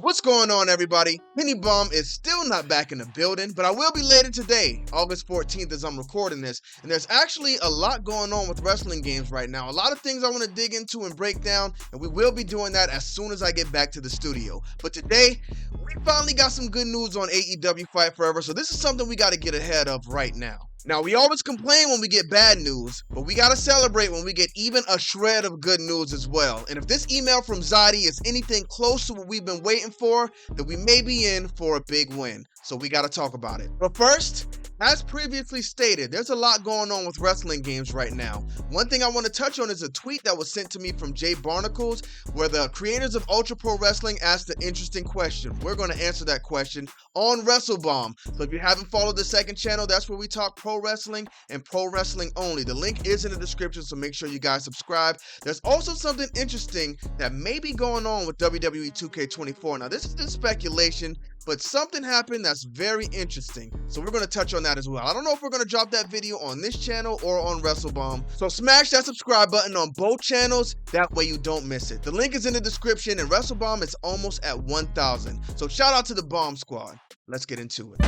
What's going on, everybody? Penny Bomb is still not back in the building, but I will be later today, August 14th, as I'm recording this. And there's actually a lot going on with wrestling games right now. A lot of things I want to dig into and break down, and we will be doing that as soon as I get back to the studio. But today, we finally got some good news on AEW Fight Forever, so this is something we got to get ahead of right now. Now, we always complain when we get bad news, but we gotta celebrate when we get even a shred of good news as well. And if this email from Zyddie is anything close to what we've been waiting for, then we may be in for a big win. So we gotta talk about it. But first, as previously stated, there's a lot going on with wrestling games right now. One thing I want to touch on is a tweet that was sent to me from Jay Barnacles, where the creators of Ultra Pro Wrestling asked an interesting question. We're going to answer that question on Wrestle Bomb. So if you haven't followed the second channel, that's where we talk pro wrestling and pro wrestling only. The link is in the description, so make sure you guys subscribe. There's also something interesting that may be going on with WWE 2K24. Now, this is just speculation, but something happened that's very interesting. So we're going to touch on that as well. I don't know if we're going to drop that video on this channel or on Wrestle Bomb. So smash that subscribe button on both channels. That way you don't miss it. The link is in the description, and Wrestle Bomb is almost at 1,000. So shout out to the Bomb Squad. Let's get into it.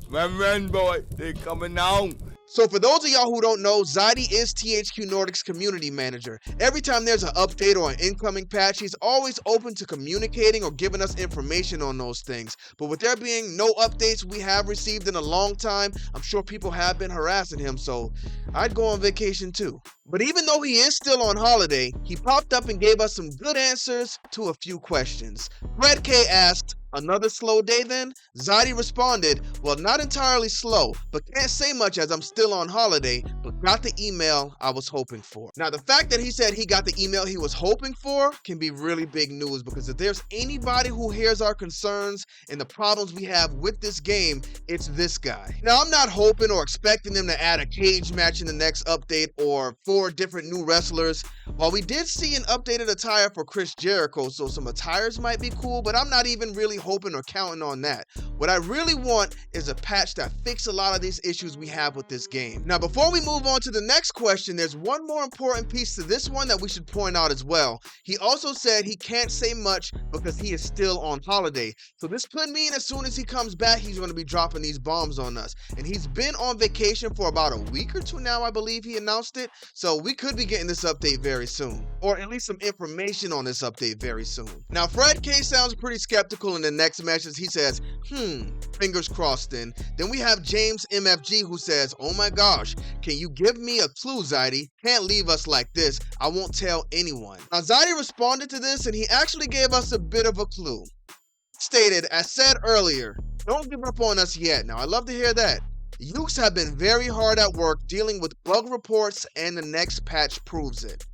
Run, boy, they coming on. So for those of y'all who don't know, Zyddie is THQ Nordic's community manager. Every time there's an update or an incoming patch, he's always open to communicating or giving us information on those things. But with there being no updates we have received in a long time, I'm sure people have been harassing him, so I'd go on vacation too. But even though he is still on holiday, he popped up and gave us some good answers to a few questions. Fred K asked, "Another slow day then?" Zyddie responded, "Well, not entirely slow, but can't say much as I'm still on holiday, but got the email I was hoping for." Now, the fact that he said he got the email he was hoping for can be really big news, because if there's anybody who hears our concerns and the problems we have with this game, it's this guy. Now, I'm not hoping or expecting them to add a cage match in the next update or 4 different new wrestlers. While we did see an updated attire for Chris Jericho, so some attires might be cool, but I'm not even really hoping or counting on that. What I really want is a patch that fixes a lot of these issues we have with this game. Now, before we move on to the next question, there's one more important piece to this one that we should point out as well. He also said he can't say much because he is still on holiday. So this could mean as soon as he comes back, he's going to be dropping these bombs on us. And he's been on vacation for about a week or two now, I believe he announced it. So we could be getting this update very soon, or at least some information on this update very soon. Now, Fred K sounds pretty skeptical in the next message. He says, fingers crossed then. Then we have James MFG who says, "Oh my gosh, can you give me a clue, Zyddie? Can't leave us like this. I won't tell anyone." Now, Zyddie responded to this, and he actually gave us a bit of a clue. Stated, as said earlier, "Don't give up on us yet." Now, I love to hear that. "Ukes have been very hard at work dealing with bug reports, and the next patch proves it."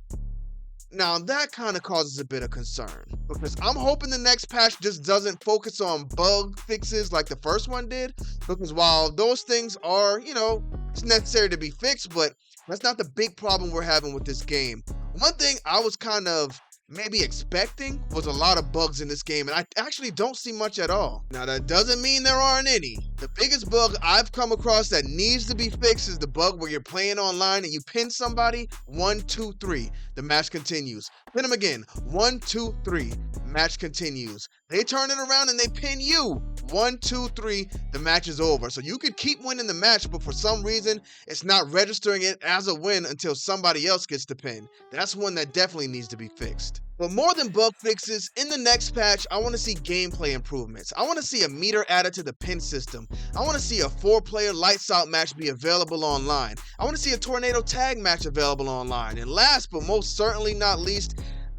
Now, that kind of causes a bit of concern, because I'm hoping the next patch just doesn't focus on bug fixes like the first one did, because while those things are, it's necessary to be fixed, but that's not the big problem we're having with this game. One thing I was kind of maybe expecting was a lot of bugs in this game, and I actually don't see much at all. Now, that doesn't mean there aren't any. The biggest bug I've come across that needs to be fixed is the bug where you're playing online and you pin somebody, 1, 2, 3, the match continues. Pin them again, 1, 2, 3, match continues. They turn it around and they pin you, 1, 2, 3, the match is over. So you could keep winning the match, but for some reason, it's not registering it as a win until somebody else gets the pin. That's one that definitely needs to be fixed. But more than bug fixes, in the next patch, I want to see gameplay improvements. I want to see a meter added to the pin system. I want to see a 4-player lights out match be available online. I want to see a tornado tag match available online. And last but most certainly not least,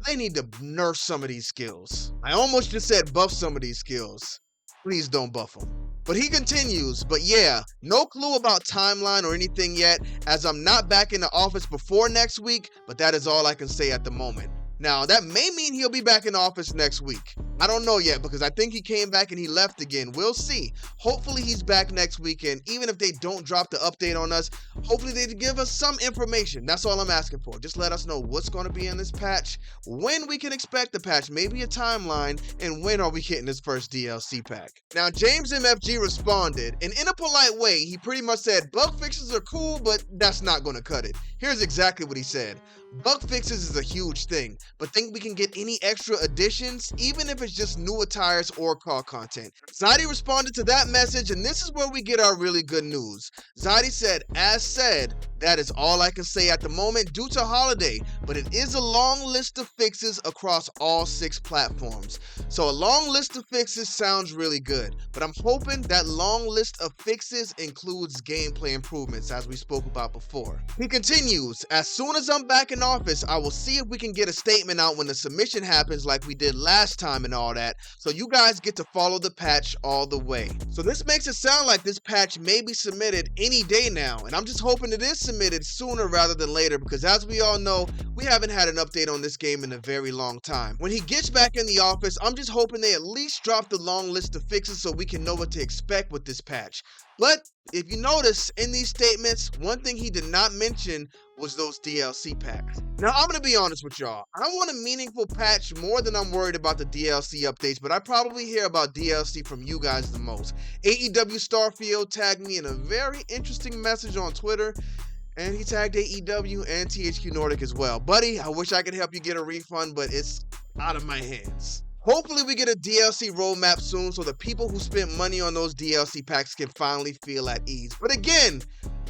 they need to nerf some of these skills. I almost just said buff some of these skills. Please don't buff them. But he continues, "But yeah, no clue about timeline or anything yet, as I'm not back in the office before next week, but that is all I can say at the moment." Now, that may mean he'll be back in the office next week. I don't know yet because I think he came back and he left again. We'll see. Hopefully he's back next weekend. Even if they don't drop the update on us, hopefully they give us some information. That's all I'm asking for. Just let us know what's going to be in this patch, when we can expect the patch, maybe a timeline, and when are we getting this first DLC pack. Now, James MFG responded, and in a polite way, he pretty much said, bug fixes are cool, but that's not going to cut it. Here's exactly what he said. Bug fixes is a huge thing, but think we can get any extra additions, even if it's just new attires or car content? Zyddie responded to that message, and this is where we get our really good news. Zyddie said, as said, that is all I can say at the moment due to holiday, but it is a long list of fixes across all 6 platforms. So a long list of fixes sounds really good, but I'm hoping that long list of fixes includes gameplay improvements as we spoke about before. He continues, as soon as I'm back in office, I will see if we can get a statement out when the submission happens like we did last time and all that, so you guys get to follow the patch all the way. So this makes it sound like this patch may be submitted any day now, and I'm just hoping it is submitted sooner rather than later, because as we all know, we haven't had an update on this game in a very long time. When he gets back in the office, I'm just hoping they at least drop the long list of fixes so we can know what to expect with this patch. But if you notice in these statements, one thing he did not mention was those DLC packs. Now, I'm going to be honest with y'all. I want a meaningful patch more than I'm worried about the DLC updates, but I probably hear about DLC from you guys the most. AEW Starfield tagged me in a very interesting message on Twitter, and he tagged AEW and THQ Nordic as well. Buddy, I wish I could help you get a refund, but it's out of my hands. Hopefully we get a DLC roadmap soon so the people who spent money on those DLC packs can finally feel at ease. But again,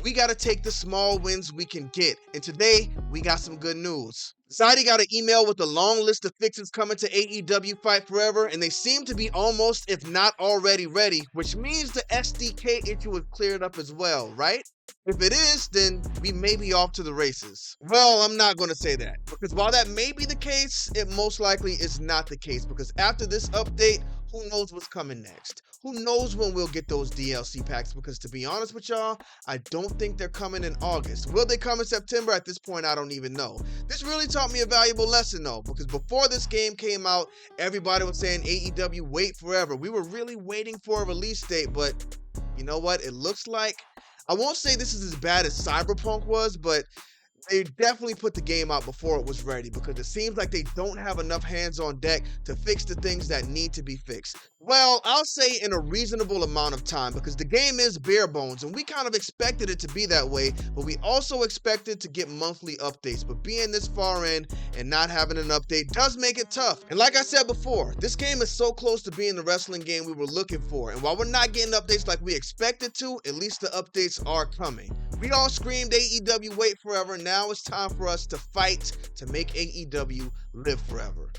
we got to take the small wins we can get. And today, we got some good news. Zyddie got an email with a long list of fixes coming to AEW Fight Forever, and they seem to be almost, if not already ready, which means the SDK issue is cleared up as well, right? If it is, then we may be off to the races. Well, I'm not going to say that, because while that may be the case, it most likely is not the case, because after this update, who knows what's coming next? Who knows when we'll get those DLC packs? Because to be honest with y'all, I don't think they're coming in August. Will they come in September? At this point, I don't even know. This really taught me a valuable lesson though, because before this game came out, everybody was saying AEW wait forever. We were really waiting for a release date, but you know what? It looks like, I won't say this is as bad as Cyberpunk was, but they definitely put the game out before it was ready, because it seems like they don't have enough hands on deck to fix the things that need to be fixed. Well, I'll say in a reasonable amount of time, because the game is bare bones and we kind of expected it to be that way, but we also expected to get monthly updates. But being this far in and not having an update does make it tough. And like I said before, this game is so close to being the wrestling game we were looking for. And while we're not getting updates like we expected to, at least the updates are coming. We all screamed AEW wait forever. Now it's time for us to fight to make AEW live forever.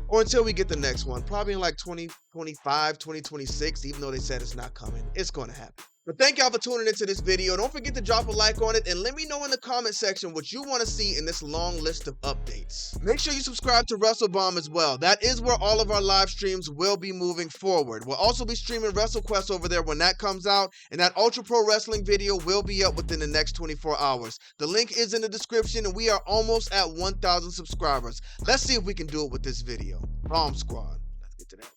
Or until we get the next one, probably in like 2025, 2026, even though they said it's not coming. It's going to happen. But thank y'all for tuning into this video. Don't forget to drop a like on it and let me know in the comment section what you want to see in this long list of updates. Make sure you subscribe to Wrestle Bomb as well. That is where all of our live streams will be moving forward. We'll also be streaming WrestleQuest over there when that comes out, and that Ultra Pro Wrestling video will be up within the next 24 hours. The link is in the description, and we are almost at 1,000 subscribers. Let's see if we can do it with this video. Bomb Squad. Let's get to that.